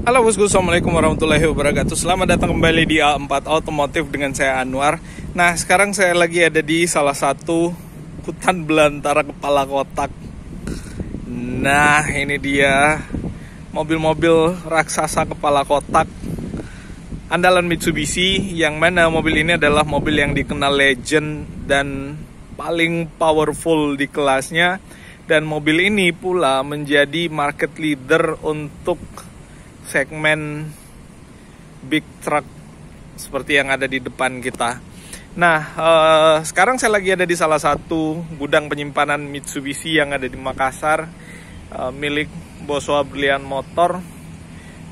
Halo bosku, assalamualaikum warahmatullahi wabarakatuh. Selamat datang kembali di A4 Otomotif dengan saya Anwar. Nah, sekarang saya lagi ada di salah satu hutan belantara kepala kotak. Nah, ini dia mobil-mobil raksasa kepala kotak andalan Mitsubishi, yang mana mobil ini adalah mobil yang dikenal legend dan paling powerful di kelasnya. Dan mobil ini pula menjadi market leader untuk segmen big truck seperti yang ada di depan kita. Nah, sekarang saya lagi ada di salah satu gudang penyimpanan Mitsubishi yang ada di Makassar, milik Boswa Brilian Motor.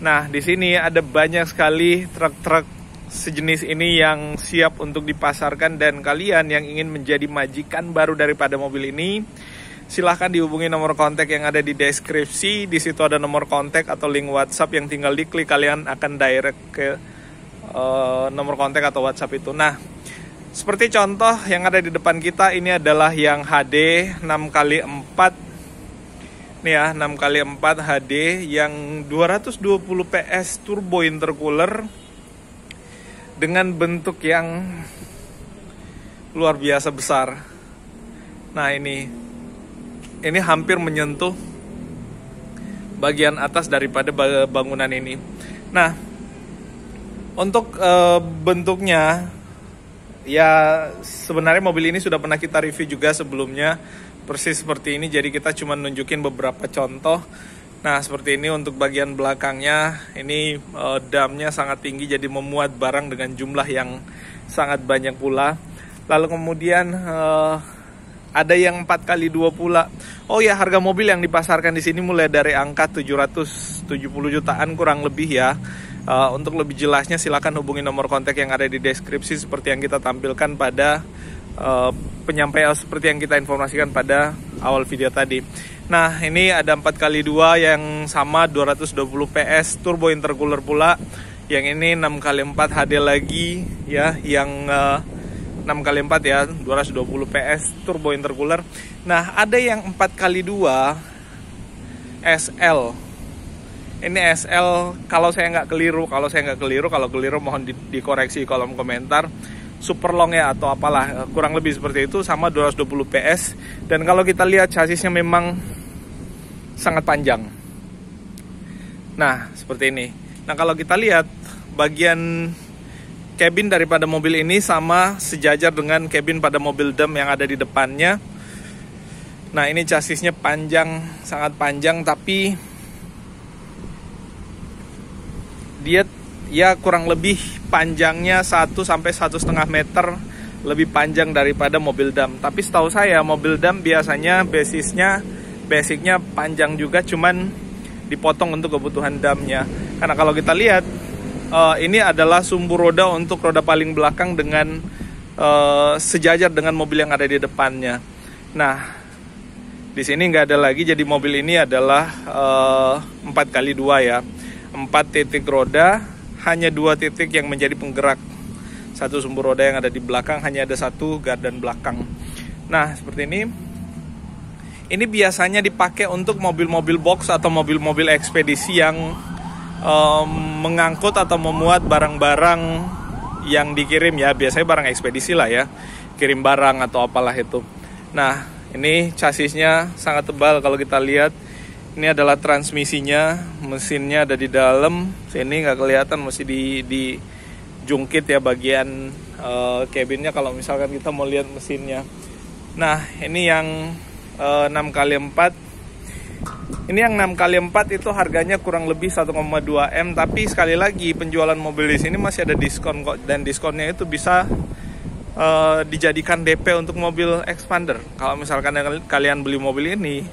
Nah, di sini ada banyak sekali truk-truk sejenis ini yang siap untuk dipasarkan, dan kalian yang ingin menjadi majikan baru daripada mobil ini, silahkan dihubungi nomor kontak yang ada di deskripsi. Di situ ada nomor kontak atau link WhatsApp yang tinggal diklik kalian akan direct ke nomor kontak atau WhatsApp itu. Nah, seperti contoh yang ada di depan kita ini adalah yang HD 6x4. Nih ya, 6x4 HD yang 220 PS turbo intercooler dengan bentuk yang luar biasa besar. Nah, ini hampir menyentuh bagian atas daripada bangunan ini. Nah, untuk bentuknya, ya sebenarnya mobil ini sudah pernah kita review juga sebelumnya, persis seperti ini. Jadi kita cuma nunjukin beberapa contoh. Nah, seperti ini untuk bagian belakangnya. Ini damnya sangat tinggi, jadi memuat barang dengan jumlah yang sangat banyak pula. Lalu kemudian ada yang 4x2 pula. Oh ya, harga mobil yang dipasarkan di sini mulai dari angka 770 jutaan kurang lebih ya. Untuk lebih jelasnya silakan hubungi nomor kontak yang ada di deskripsi seperti yang kita tampilkan pada penyampaian, seperti yang kita informasikan pada awal video tadi. Nah, ini ada 4x2 yang sama 220 PS turbo intercooler pula. Yang ini 6x4 HD lagi ya, yang 6x4 ya, 220 PS turbo intercooler. Nah, ada yang 4x2 SL. Ini SL, kalau saya nggak keliru, kalau keliru mohon dikoreksi di kolom komentar. Super long ya atau apalah, kurang lebih seperti itu, sama 220 PS. Dan kalau kita lihat chassisnya memang sangat panjang. Nah, seperti ini. Nah, kalau kita lihat bagian cabin daripada mobil ini sama sejajar dengan cabin pada mobil dam yang ada di depannya. Nah, ini chassisnya panjang, sangat panjang, tapi dia ya kurang lebih panjangnya 1 sampai 1,5 meter lebih panjang daripada mobil dam. Tapi setahu saya mobil dam biasanya basicnya panjang juga, cuman dipotong untuk kebutuhan damnya. Karena kalau kita lihat ini adalah sumbu roda untuk roda paling belakang dengan sejajar dengan mobil yang ada di depannya. Nah, di sini nggak ada lagi, jadi mobil ini adalah 4x2 ya. 4 titik roda, hanya 2 titik yang menjadi penggerak. Satu sumbu roda yang ada di belakang, hanya ada satu gardan belakang. Nah, seperti ini. Ini biasanya dipakai untuk mobil-mobil box atau mobil-mobil ekspedisi yang mengangkut atau memuat barang-barang yang dikirim ya, biasanya barang ekspedisi lah ya, kirim barang atau apalah itu. Nah, ini chassisnya sangat tebal. Kalau kita lihat, ini adalah transmisinya, mesinnya ada di dalam sini, nggak kelihatan, mesti dijungkit ya bagian cabinnya kalau misalkan kita mau lihat mesinnya. Nah, ini yang 6x4. Ini yang 6x4 itu harganya kurang lebih 1,2 M, tapi sekali lagi penjualan mobil di sini masih ada diskon kok, dan diskonnya itu bisa dijadikan DP untuk mobil expander. Kalau misalkan kalian beli mobil ini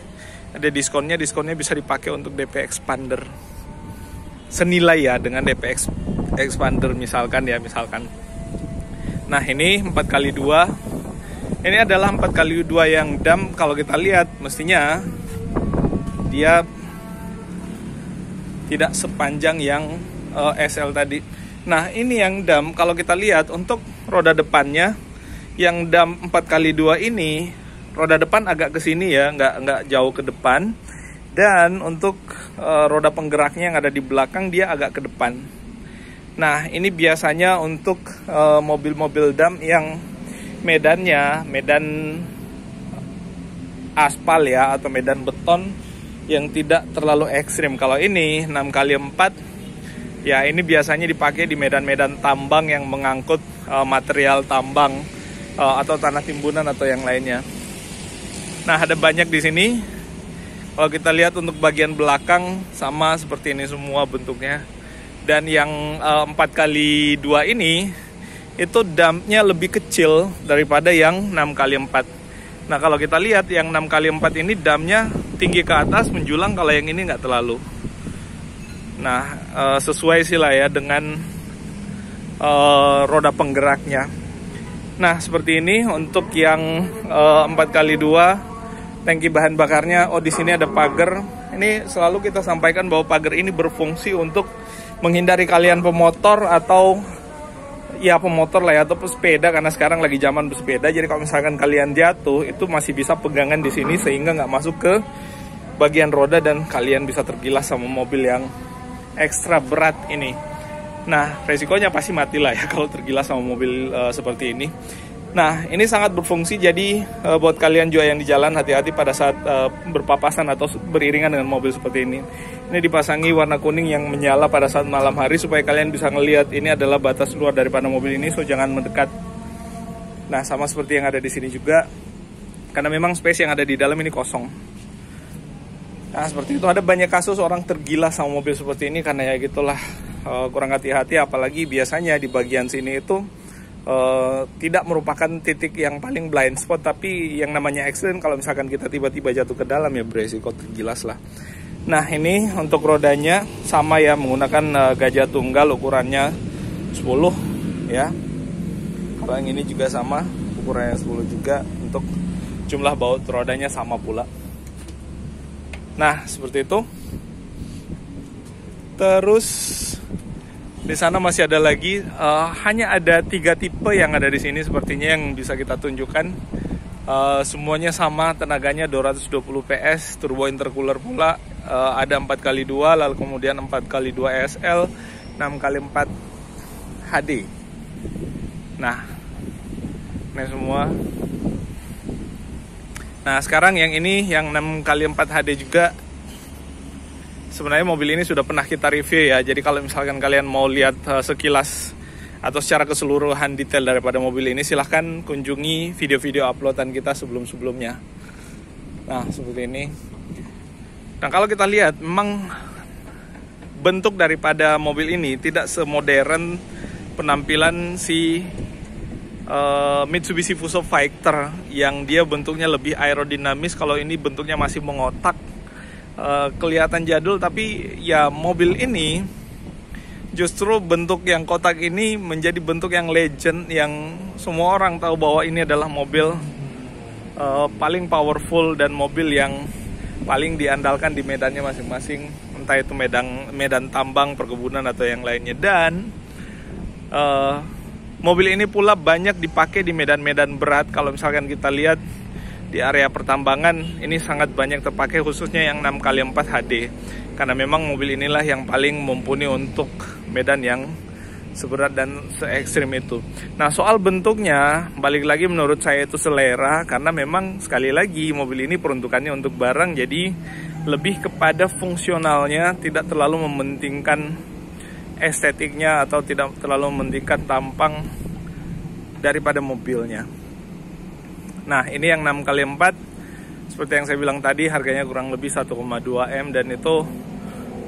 ada diskonnya bisa dipakai untuk DP expander. Senilai ya dengan DP expander misalkan. Nah, ini 4x2. Ini adalah 4x2 yang dam. Kalau kita lihat mestinya dia tidak sepanjang yang SL tadi. Nah, ini yang dam, kalau kita lihat untuk roda depannya yang dam 4x2 ini, roda depan agak ke sini ya, nggak jauh ke depan. Dan untuk roda penggeraknya yang ada di belakang dia agak ke depan. Nah, ini biasanya untuk mobil-mobil dump yang medannya medan aspal ya, atau medan beton yang tidak terlalu ekstrim. Kalau ini 6x4 ya, ini biasanya dipakai di medan-medan tambang yang mengangkut material tambang atau tanah timbunan atau yang lainnya. Nah, ada banyak di sini. Kalau kita lihat untuk bagian belakang sama seperti ini semua bentuknya. Dan yang 4x2 ini itu dumpnya lebih kecil daripada yang 6x4. Nah, kalau kita lihat yang 6x4 ini dumpnya tinggi ke atas menjulang, kalau yang ini nggak terlalu. Nah, sesuai sih lah ya dengan roda penggeraknya. Nah, seperti ini untuk yang 4x2 tangki bahan bakarnya. Oh, di sini ada pagar. Ini selalu kita sampaikan bahwa pagar ini berfungsi untuk menghindari kalian pemotor atau ya pemotor lah ya, atau pesepeda, karena sekarang lagi zaman bersepeda. Jadi kalau misalkan kalian jatuh, itu masih bisa pegangan di sini sehingga nggak masuk ke bagian roda dan kalian bisa tergilas sama mobil yang ekstra berat ini. Nah, resikonya pasti mati lah ya kalau tergilas sama mobil seperti ini. Nah, ini sangat berfungsi, jadi buat kalian juga yang di jalan, hati-hati pada saat berpapasan atau beriringan dengan mobil seperti ini. Ini dipasangi warna kuning yang menyala pada saat malam hari supaya kalian bisa ngelihat ini adalah batas luar daripada mobil ini, so jangan mendekat. Nah, sama seperti yang ada di sini juga, karena memang space yang ada di dalam ini kosong. Nah, seperti itu. Ada banyak kasus orang tergilas sama mobil seperti ini karena ya gitulah, kurang hati-hati, apalagi biasanya di bagian sini itu tidak merupakan titik yang paling blind spot, tapi yang namanya accident kalau misalkan kita tiba-tiba jatuh ke dalam ya beresiko tergilas lah. Nah, ini untuk rodanya sama ya, menggunakan gajah tunggal, ukurannya 10 ya. Kalau yang ini juga sama, ukurannya 10 juga. Untuk jumlah baut rodanya sama pula. Nah, seperti itu. Terus di sana masih ada lagi, hanya ada 3 tipe yang ada di sini sepertinya yang bisa kita tunjukkan. Semuanya sama, tenaganya 220 PS, turbo intercooler pula, ada 4x2, lalu kemudian 4x2 ESL, 6x4 HD. Nah, ini semua. Nah, sekarang yang ini yang 6x4 HD juga. Sebenarnya mobil ini sudah pernah kita review ya. Jadi kalau misalkan kalian mau lihat sekilas atau secara keseluruhan detail daripada mobil ini, silahkan kunjungi video-video uploadan kita sebelum-sebelumnya. Nah, seperti ini. Nah, kalau kita lihat, memang bentuk daripada mobil ini tidak semodern penampilan si Mitsubishi Fuso Fighter yang dia bentuknya lebih aerodinamis. Kalau ini bentuknya masih mengotak, kelihatan jadul, tapi ya mobil ini justru bentuk yang kotak ini menjadi bentuk yang legend, yang semua orang tahu bahwa ini adalah mobil paling powerful dan mobil yang paling diandalkan di medannya masing-masing, entah itu medan tambang, perkebunan atau yang lainnya. Dan mobil ini pula banyak dipakai di medan-medan berat. Kalau misalkan kita lihat di area pertambangan, ini sangat banyak terpakai, khususnya yang 6x4 HD, karena memang mobil inilah yang paling mumpuni untuk medan yang seberat dan se-ekstrim itu. Nah, soal bentuknya, balik lagi menurut saya itu selera, karena memang sekali lagi mobil ini peruntukannya untuk barang, jadi lebih kepada fungsionalnya, tidak terlalu mementingkan estetiknya atau tidak terlalu mementingkan tampang daripada mobilnya. Nah, ini yang 6x4, seperti yang saya bilang tadi, harganya kurang lebih 1,2 M, dan itu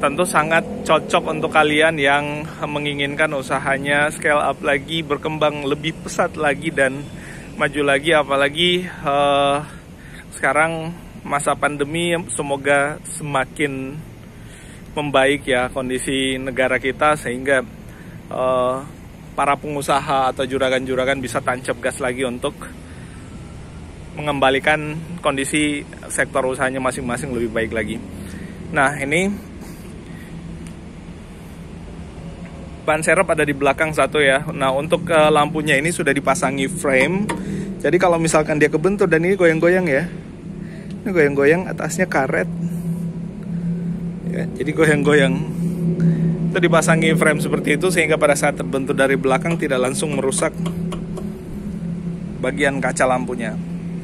tentu sangat cocok untuk kalian yang menginginkan usahanya scale up lagi, berkembang lebih pesat lagi dan maju lagi. Apalagi sekarang masa pandemi, semoga semakin membaik ya kondisi negara kita, sehingga para pengusaha atau juragan-juragan bisa tancap gas lagi untuk mengembalikan kondisi sektor usahanya masing-masing lebih baik lagi. Nah, ini ban serep ada di belakang satu ya. Nah, untuk lampunya ini sudah dipasangi frame. Jadi kalau misalkan dia kebentur, dan ini goyang-goyang ya. Ini goyang-goyang, atasnya karet. ya, jadi goyang-goyang. Itu dipasangi frame seperti itu sehingga pada saat terbentur dari belakang tidak langsung merusak bagian kaca lampunya.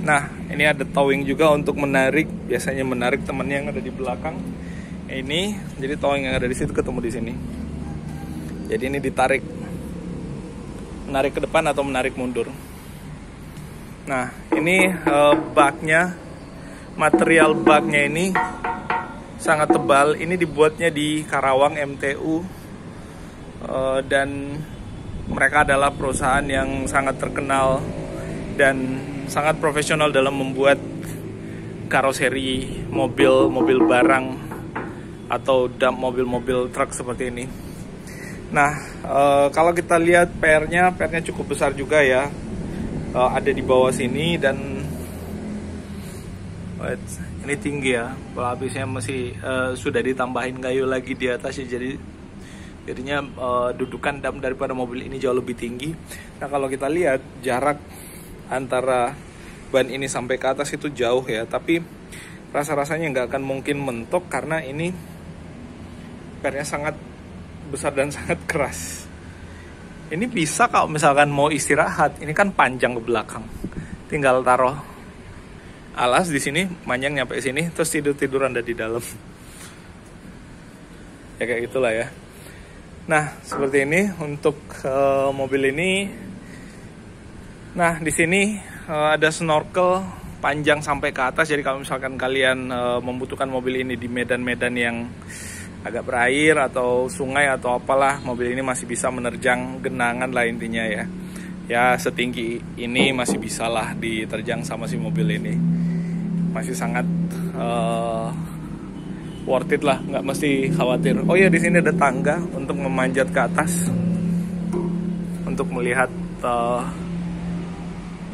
Nah, ini ada towing juga untuk menarik, biasanya menarik temannya yang ada di belakang. Ini, jadi towing yang ada di situ ketemu di sini. Jadi ini ditarik, menarik ke depan atau menarik mundur. Nah, ini baknya, material baknya ini sangat tebal. Ini dibuatnya di Karawang MTU, dan mereka adalah perusahaan yang sangat terkenal dan sangat profesional dalam membuat karoseri mobil barang atau dump mobil-mobil truk seperti ini. Nah, kalau kita lihat PR-nya cukup besar juga ya. Ada di bawah sini dan ini tinggi ya. Pelapisnya masih sudah ditambahin kayu lagi di atas ya, jadinya dudukan dam daripada mobil ini jauh lebih tinggi. Nah, kalau kita lihat jarak antara ban ini sampai ke atas itu jauh ya, tapi rasa-rasanya nggak akan mungkin mentok karena ini pernya sangat besar dan sangat keras. Ini bisa kalau misalkan mau istirahat, ini kan panjang ke belakang, tinggal taruh alas di sini, panjang nyampe sini, terus tiduran ada di dalam. Ya kayak gitulah ya. Nah, seperti ini untuk mobil ini. Nah, di sini ada snorkel panjang sampai ke atas. Jadi kalau misalkan kalian membutuhkan mobil ini di medan-medan yang agak berair atau sungai atau apalah, mobil ini masih bisa menerjang genangan lah intinya ya. Ya setinggi ini masih bisa lah diterjang sama si mobil ini. Masih sangat worth it lah, nggak mesti khawatir. Oh ya, di sini ada tangga untuk memanjat ke atas untuk melihat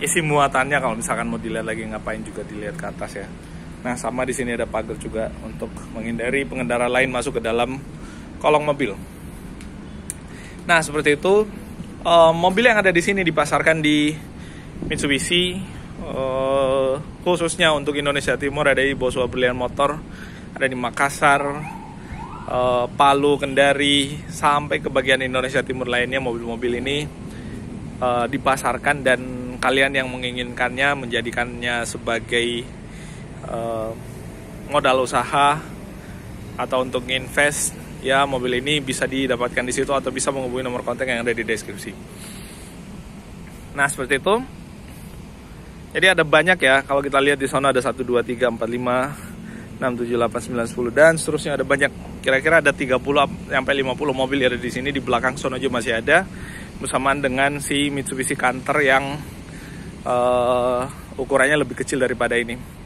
isi muatannya kalau misalkan mau dilihat lagi, ngapain juga dilihat ke atas ya. Nah, sama di sini ada pagar juga untuk menghindari pengendara lain masuk ke dalam kolong mobil. Nah, seperti itu. Mobil yang ada di sini dipasarkan di Mitsubishi, khususnya untuk Indonesia Timur ada di Boswa Brilian Motor, ada di Makassar, Palu, Kendari, sampai ke bagian Indonesia Timur lainnya mobil-mobil ini dipasarkan, dan kalian yang menginginkannya, menjadikannya sebagai modal usaha atau untuk invest, ya mobil ini bisa didapatkan di situ atau bisa menghubungi nomor kontak yang ada di deskripsi. Nah, seperti itu. Jadi ada banyak ya, kalau kita lihat di sana ada 1, 2, 3, 4, 5, 6, 7, 8, 9, 10 dan seterusnya, ada banyak. Kira-kira ada 30 sampai 50 mobil yang ada di sini. Di belakang sono juga masih ada, bersamaan dengan si Mitsubishi Canter yang ukurannya lebih kecil daripada ini.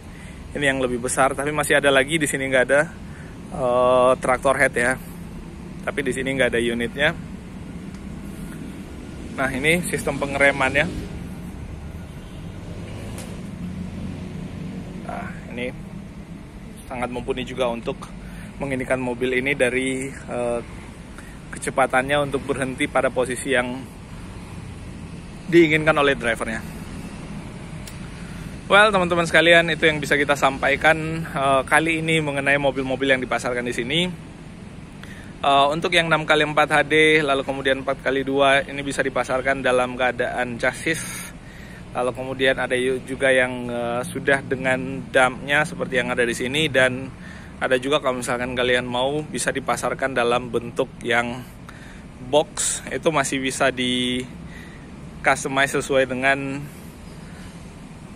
Ini yang lebih besar, tapi masih ada lagi di sini nggak ada traktor head ya. Tapi di sini nggak ada unitnya. Nah, ini sistem pengeremannya. Nah, ini sangat mumpuni juga untuk menginginkan mobil ini dari kecepatannya untuk berhenti pada posisi yang diinginkan oleh drivernya. Well, teman-teman sekalian, itu yang bisa kita sampaikan kali ini mengenai mobil-mobil yang dipasarkan di sini. Untuk yang 6x4 HD, lalu kemudian 4x2, ini bisa dipasarkan dalam keadaan chassis. Lalu kemudian ada juga yang sudah dengan dumpnya seperti yang ada di sini, dan ada juga kalau misalkan kalian mau bisa dipasarkan dalam bentuk yang box. Itu masih bisa di customize sesuai dengan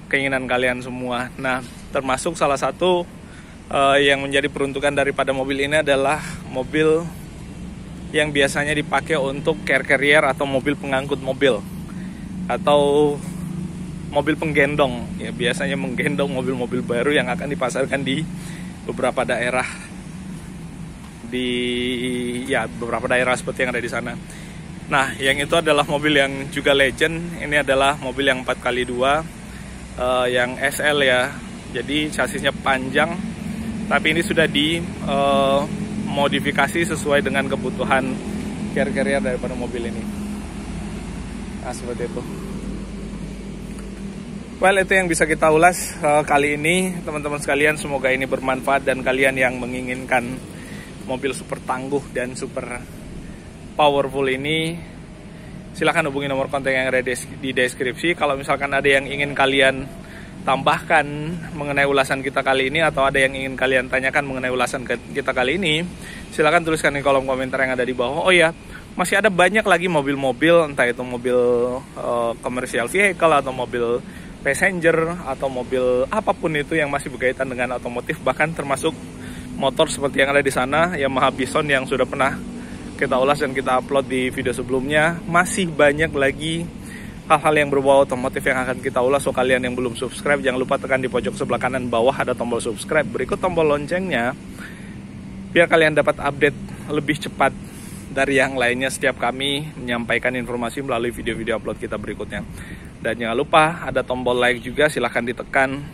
keinginan kalian semua. Nah, termasuk salah satu yang menjadi peruntukan daripada mobil ini adalah mobil yang biasanya dipakai untuk car carrier atau mobil pengangkut mobil atau mobil penggendong ya, biasanya menggendong mobil-mobil baru yang akan dipasarkan di beberapa daerah, beberapa daerah seperti yang ada di sana. Nah, yang itu adalah mobil yang juga legend. Ini adalah mobil yang 4x2 yang SL ya, jadi chassisnya panjang, tapi ini sudah dimodifikasi sesuai dengan kebutuhan car carrier daripada mobil ini. Nah, seperti itu. Well, itu yang bisa kita ulas kali ini, teman-teman sekalian. Semoga ini bermanfaat dan kalian yang menginginkan mobil super tangguh dan super powerful ini, silahkan hubungi nomor kontak yang ada di deskripsi. Kalau misalkan ada yang ingin kalian tambahkan mengenai ulasan kita kali ini, atau ada yang ingin kalian tanyakan mengenai ulasan kita kali ini, silahkan tuliskan di kolom komentar yang ada di bawah. Oh ya, masih ada banyak lagi mobil-mobil, entah itu mobil commercial vehicle atau mobil passenger atau mobil apapun itu yang masih berkaitan dengan otomotif, bahkan termasuk motor seperti yang ada di sana, Yamaha Bison yang sudah pernah kita ulas dan kita upload di video sebelumnya. Masih banyak lagi hal-hal yang berbau otomotif yang akan kita ulas. So kalian yang belum subscribe, jangan lupa tekan di pojok sebelah kanan bawah ada tombol subscribe, berikut tombol loncengnya, biar kalian dapat update lebih cepat dari yang lainnya setiap kami menyampaikan informasi melalui video-video upload kita berikutnya. Dan jangan lupa ada tombol like juga, silahkan ditekan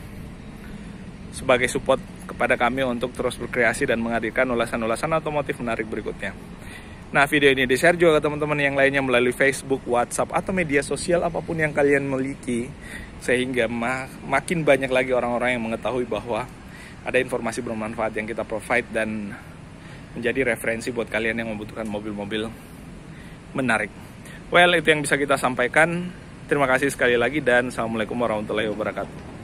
sebagai support kepada kami untuk terus berkreasi dan menghadirkan ulasan-ulasan otomotif menarik berikutnya. Nah, video ini di-share juga ke teman-teman yang lainnya melalui Facebook, WhatsApp, atau media sosial apapun yang kalian miliki, sehingga makin banyak lagi orang-orang yang mengetahui bahwa ada informasi bermanfaat yang kita provide dan menjadi referensi buat kalian yang membutuhkan mobil-mobil menarik. Well, itu yang bisa kita sampaikan. Terima kasih sekali lagi dan Assalamualaikum warahmatullahi wabarakatuh.